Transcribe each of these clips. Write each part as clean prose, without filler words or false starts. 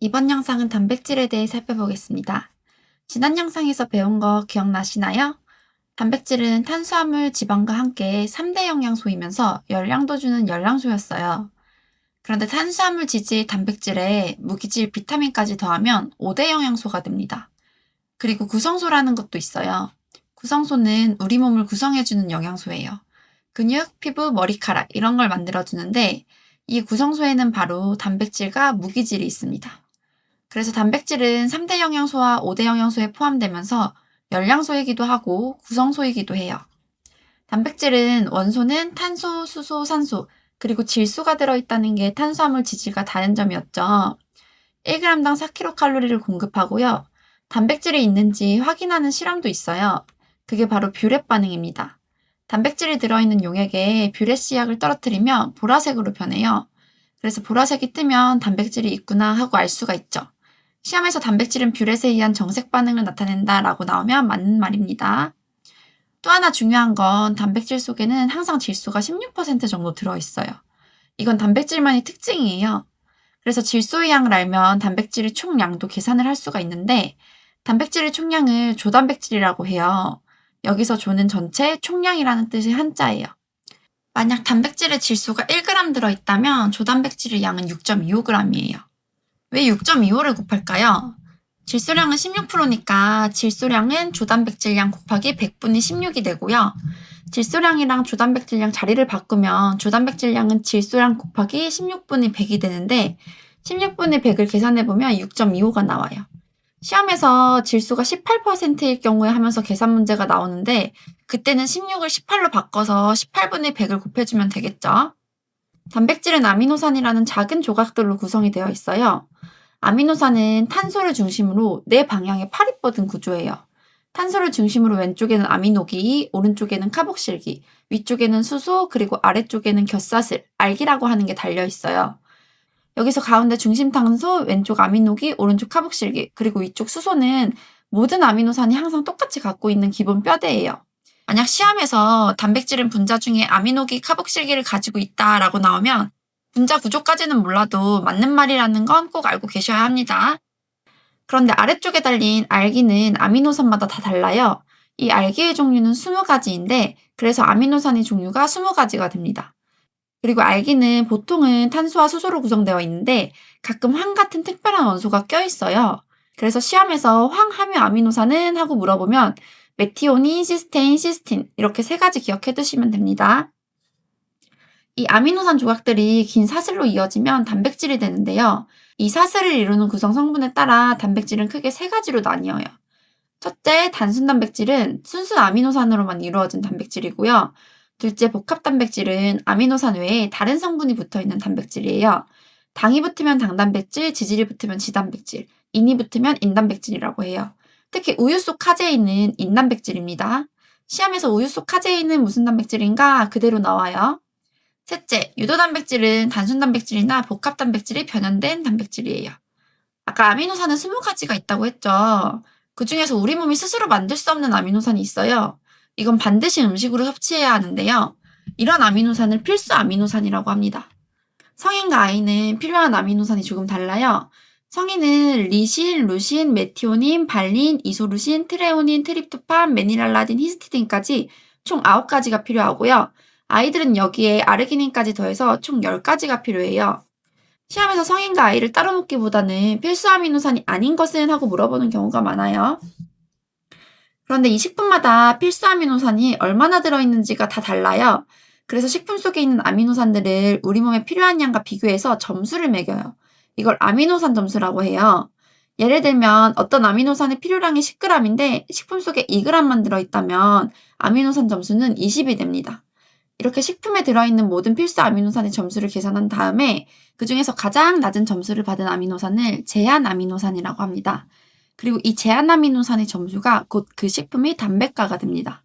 이번 영상은 단백질에 대해 살펴보겠습니다. 지난 영상에서 배운 거 기억나시나요? 단백질은 탄수화물, 지방과 함께 3대 영양소이면서 열량도 주는 열량소였어요. 그런데 탄수화물, 지질, 단백질에 무기질, 비타민까지 더하면 5대 영양소가 됩니다. 그리고 구성소라는 것도 있어요. 구성소는 우리 몸을 구성해주는 영양소예요. 근육, 피부, 머리카락 이런 걸 만들어주는데 이 구성소에는 바로 단백질과 무기질이 있습니다. 그래서 단백질은 3대 영양소와 5대 영양소에 포함되면서 열량소이기도 하고 구성소이기도 해요. 단백질은 원소는 탄소, 수소, 산소, 그리고 질소가 들어있다는 게 탄수화물 지질과 다른 점이었죠. 1g당 4kcal를 공급하고요. 단백질이 있는지 확인하는 실험도 있어요. 그게 바로 뷰렛 반응입니다. 단백질이 들어있는 용액에 뷰렛 씨약을 떨어뜨리면 보라색으로 변해요. 그래서 보라색이 뜨면 단백질이 있구나 하고 알 수가 있죠. 시험에서 단백질은 뷰렛에 의한 정색 반응을 나타낸다 라고 나오면 맞는 말입니다. 또 하나 중요한 건 단백질 속에는 항상 질소가 16% 정도 들어있어요. 이건 단백질만의 특징이에요. 그래서 질소의 양을 알면 단백질의 총량도 계산을 할 수가 있는데 단백질의 총량을 조단백질이라고 해요. 여기서 조는 전체, 총량이라는 뜻의 한자예요. 만약 단백질의 질소가 1g 들어있다면 조단백질의 양은 6.25g이에요. 왜 6.25를 곱할까요? 질소량은 16%니까 질소량은 조단백질량 곱하기 100분의 16이 되고요. 질소량이랑 조단백질량 자리를 바꾸면 조단백질량은 질소량 곱하기 16분의 100이 되는데 16분의 100을 계산해보면 6.25가 나와요. 시험에서 질소가 18%일 경우에 하면서 계산 문제가 나오는데 그때는 16을 18로 바꿔서 18분의 100을 곱해주면 되겠죠. 단백질은 아미노산이라는 작은 조각들로 구성이 되어 있어요. 아미노산은 탄소를 중심으로 네 방향에 팔이 뻗은 구조예요. 탄소를 중심으로 왼쪽에는 아미노기, 오른쪽에는 카복실기, 위쪽에는 수소, 그리고 아래쪽에는 겹사슬, 알기라고 하는 게 달려 있어요. 여기서 가운데 중심 탄소, 왼쪽 아미노기, 오른쪽 카복실기, 그리고 위쪽 수소는 모든 아미노산이 항상 똑같이 갖고 있는 기본 뼈대예요. 만약 시험에서 단백질은 분자 중에 아미노기, 카복실기를 가지고 있다라고 나오면 분자 구조까지는 몰라도 맞는 말이라는 건 꼭 알고 계셔야 합니다. 그런데 아래쪽에 달린 알기는 아미노산마다 다 달라요. 이 알기의 종류는 20가지인데 그래서 아미노산의 종류가 20가지가 됩니다. 그리고 알기는 보통은 탄소와 수소로 구성되어 있는데 가끔 황 같은 특별한 원소가 껴있어요. 그래서 시험에서 황함유 아미노산은 하고 물어보면 메티오닌, 시스테인, 시스틴 이렇게 3가지 기억해 두시면 됩니다. 이 아미노산 조각들이 긴 사슬로 이어지면 단백질이 되는데요. 이 사슬을 이루는 구성 성분에 따라 단백질은 크게 3가지로 나뉘어요. 첫째, 단순 단백질은 순수 아미노산으로만 이루어진 단백질이고요. 둘째, 복합 단백질은 아미노산 외에 다른 성분이 붙어있는 단백질이에요. 당이 붙으면 당단백질, 지질이 붙으면 지단백질, 인이 붙으면 인단백질이라고 해요. 특히 우유 속 카제인은 인단백질입니다. 시험에서 우유 속 카제인은 무슨 단백질인가 그대로 나와요. 셋째, 유도단백질은 단순단백질이나 복합단백질이 변형된 단백질이에요. 아까 아미노산은 20가지가 있다고 했죠. 그 중에서 우리 몸이 스스로 만들 수 없는 아미노산이 있어요. 이건 반드시 음식으로 섭취해야 하는데요. 이런 아미노산을 필수 아미노산이라고 합니다. 성인과 아이는 필요한 아미노산이 조금 달라요. 성인은 리신, 루신, 메티오닌, 발린, 이소루신, 트레오닌, 트립토판, 메닐알라딘, 히스티딘까지 총 9가지가 필요하고요. 아이들은 여기에 아르기닌까지 더해서 총 10가지가 필요해요. 시험에서 성인과 아이를 따로 묻기보다는 필수 아미노산이 아닌 것은 하고 물어보는 경우가 많아요. 그런데 이 식품마다 필수 아미노산이 얼마나 들어있는지가 다 달라요. 그래서 식품 속에 있는 아미노산들을 우리 몸에 필요한 양과 비교해서 점수를 매겨요. 이걸 아미노산 점수라고 해요. 예를 들면 어떤 아미노산의 필요량이 10g인데 식품 속에 2g만 들어있다면 아미노산 점수는 20이 됩니다. 이렇게 식품에 들어있는 모든 필수 아미노산의 점수를 계산한 다음에 그 중에서 가장 낮은 점수를 받은 아미노산을 제한 아미노산이라고 합니다. 그리고 이 제한 아미노산의 점수가 곧 그 식품의 담백가가 됩니다.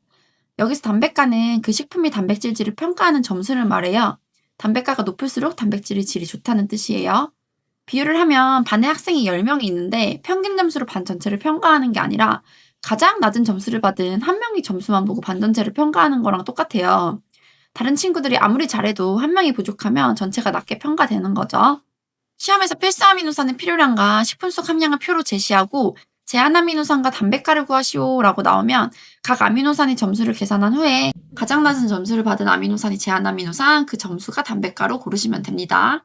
여기서 담백가는 그 식품의 단백질질을 평가하는 점수를 말해요. 담백가가 높을수록 단백질의 질이 좋다는 뜻이에요. 비유를 하면 반에 학생이 10명이 있는데 평균 점수로 반 전체를 평가하는 게 아니라 가장 낮은 점수를 받은 한 명이 점수만 보고 반 전체를 평가하는 거랑 똑같아요. 다른 친구들이 아무리 잘해도 한 명이 부족하면 전체가 낮게 평가되는 거죠. 시험에서 필수 아미노산의 필요량과 식품 속 함량을 표로 제시하고 제한 아미노산과 단백가를 구하시오라고 나오면 각 아미노산의 점수를 계산한 후에 가장 낮은 점수를 받은 아미노산이 제한 아미노산, 그 점수가 단백가로 고르시면 됩니다.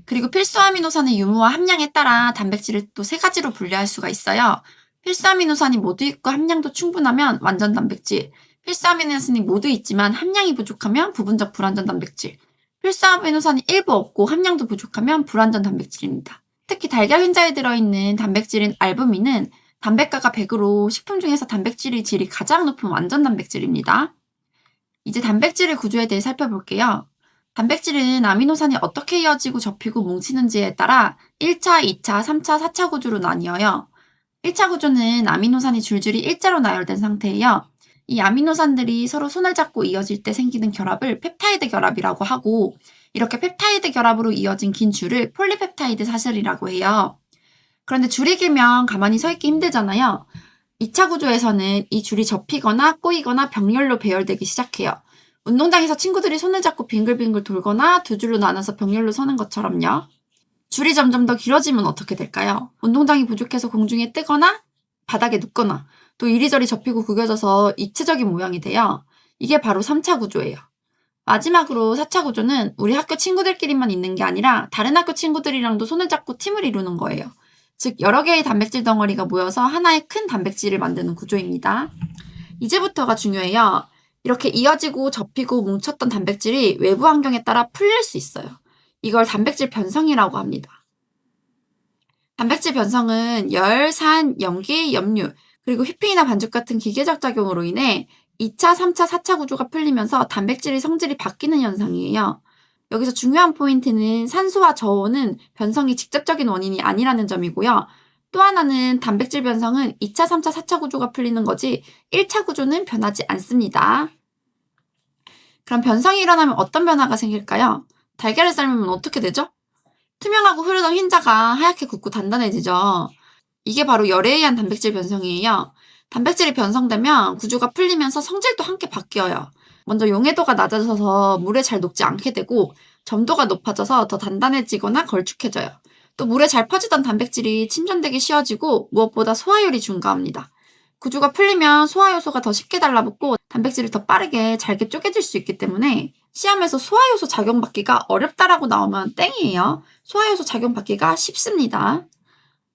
그리고 필수 아미노산의 유무와 함량에 따라 단백질을 또 세 가지로 분류할 수가 있어요. 필수 아미노산이 모두 있고 함량도 충분하면 완전 단백질, 필수 아미노산이 모두 있지만 함량이 부족하면 부분적 불완전 단백질, 필수 아미노산이 일부 없고 함량도 부족하면 불완전 단백질입니다. 특히 달걀 흰자에 들어있는 단백질인 알부민은 단백가가 100으로 식품 중에서 단백질의 질이 가장 높은 완전 단백질입니다. 이제 단백질의 구조에 대해 살펴볼게요. 단백질은 아미노산이 어떻게 이어지고 접히고 뭉치는지에 따라 1차, 2차, 3차, 4차 구조로 나뉘어요. 1차 구조는 아미노산이 줄줄이 일자로 나열된 상태예요. 이 아미노산들이 서로 손을 잡고 이어질 때 생기는 결합을 펩타이드 결합이라고 하고, 이렇게 펩타이드 결합으로 이어진 긴 줄을 폴리펩타이드 사슬이라고 해요. 그런데 줄이 길면 가만히 서 있기 힘들잖아요. 2차 구조에서는 이 줄이 접히거나 꼬이거나 병렬로 배열되기 시작해요. 운동장에서 친구들이 손을 잡고 빙글빙글 돌거나 두 줄로 나눠서 병렬로 서는 것처럼요. 줄이 점점 더 길어지면 어떻게 될까요? 운동장이 부족해서 공중에 뜨거나 바닥에 눕거나 또 이리저리 접히고 구겨져서 입체적인 모양이 돼요. 이게 바로 3차 구조예요. 마지막으로 4차 구조는 우리 학교 친구들끼리만 있는 게 아니라 다른 학교 친구들이랑도 손을 잡고 팀을 이루는 거예요. 즉 여러 개의 단백질 덩어리가 모여서 하나의 큰 단백질을 만드는 구조입니다. 이제부터가 중요해요. 이렇게 이어지고 접히고 뭉쳤던 단백질이 외부 환경에 따라 풀릴 수 있어요. 이걸 단백질 변성이라고 합니다. 단백질 변성은 열, 산, 염기, 염류, 그리고 휘핑이나 반죽 같은 기계적 작용으로 인해 2차, 3차, 4차 구조가 풀리면서 단백질의 성질이 바뀌는 현상이에요. 여기서 중요한 포인트는 산소와 저온은 변성이 직접적인 원인이 아니라는 점이고요. 또 하나는 단백질 변성은 2차, 3차, 4차 구조가 풀리는 거지 1차 구조는 변하지 않습니다. 그럼 변성이 일어나면 어떤 변화가 생길까요? 달걀을 삶으면 어떻게 되죠? 투명하고 흐르던 흰자가 하얗게 굳고 단단해지죠. 이게 바로 열에 의한 단백질 변성이에요. 단백질이 변성되면 구조가 풀리면서 성질도 함께 바뀌어요. 먼저 용해도가 낮아져서 물에 잘 녹지 않게 되고 점도가 높아져서 더 단단해지거나 걸쭉해져요. 또 물에 잘 퍼지던 단백질이 침전되기 쉬워지고 무엇보다 소화율이 증가합니다. 구조가 풀리면 소화효소가 더 쉽게 달라붙고 단백질이 더 빠르게 잘게 쪼개질 수 있기 때문에 시험에서 소화효소 작용받기가 어렵다라고 나오면 땡이에요. 소화효소 작용받기가 쉽습니다.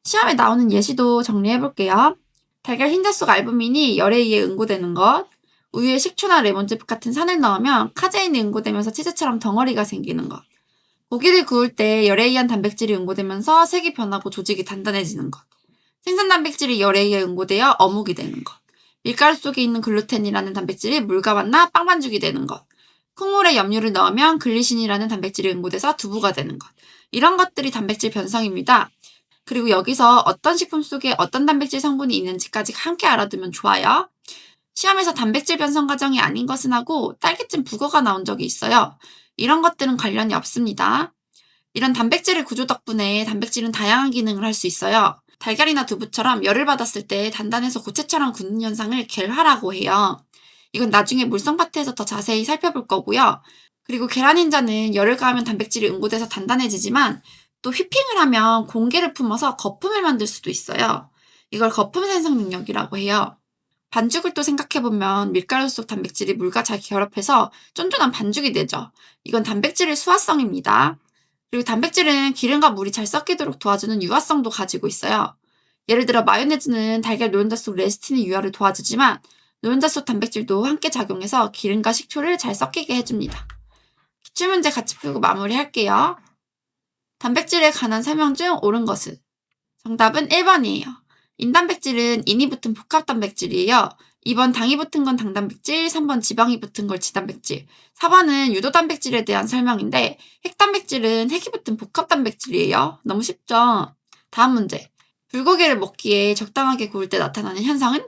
시험에 나오는 예시도 정리해볼게요. 달걀 흰자 속 알부민이 열에 의해 응고되는 것, 우유에 식초나 레몬즙 같은 산을 넣으면 카제인이 응고되면서 치즈처럼 덩어리가 생기는 것, 고기를 구울 때 열에 의한 단백질이 응고되면서 색이 변하고 조직이 단단해지는 것, 생선 단백질이 열에 의해 응고되어 어묵이 되는 것, 밀가루 속에 있는 글루텐이라는 단백질이 물과 만나 빵반죽이 되는 것, 콩물에 염료를 넣으면 글리신이라는 단백질이 응고돼서 두부가 되는 것, 이런 것들이 단백질 변성입니다. 그리고 여기서 어떤 식품 속에 어떤 단백질 성분이 있는지까지 함께 알아두면 좋아요. 시험에서 단백질 변성 과정이 아닌 것은 하고 딸기찜 북어가 나온 적이 있어요. 이런 것들은 관련이 없습니다. 이런 단백질의 구조 덕분에 단백질은 다양한 기능을 할 수 있어요. 달걀이나 두부처럼 열을 받았을 때 단단해서 고체처럼 굳는 현상을 겔화라고 해요. 이건 나중에 물성파트에서 더 자세히 살펴볼 거고요. 그리고 계란 흰자는 열을 가하면 단백질이 응고돼서 단단해지지만 또 휘핑을 하면 공기를 품어서 거품을 만들 수도 있어요. 이걸 거품 생성 능력이라고 해요. 반죽을 또 생각해보면 밀가루 속 단백질이 물과 잘 결합해서 쫀쫀한 반죽이 되죠. 이건 단백질의 수화성입니다. 그리고 단백질은 기름과 물이 잘 섞이도록 도와주는 유화성도 가지고 있어요. 예를 들어 마요네즈는 달걀 노른자 속 레시틴의 유화를 도와주지만 노른자 속 단백질도 함께 작용해서 기름과 식초를 잘 섞이게 해줍니다. 기출문제 같이 풀고 마무리할게요. 단백질에 관한 설명 중 옳은 것은? 정답은 1번이에요. 인단백질은 인이 붙은 복합단백질이에요. 2번 당이 붙은 건 당단백질, 3번 지방이 붙은 걸 지단백질, 4번은 유도단백질에 대한 설명인데 핵단백질은 핵이 붙은 복합단백질이에요. 너무 쉽죠? 다음 문제. 불고기를 먹기에 적당하게 구울 때 나타나는 현상은?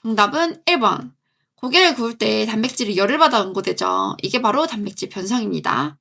정답은 1번. 고기를 구울 때 단백질이 열을 받아 응고되죠. 이게 바로 단백질 변성입니다.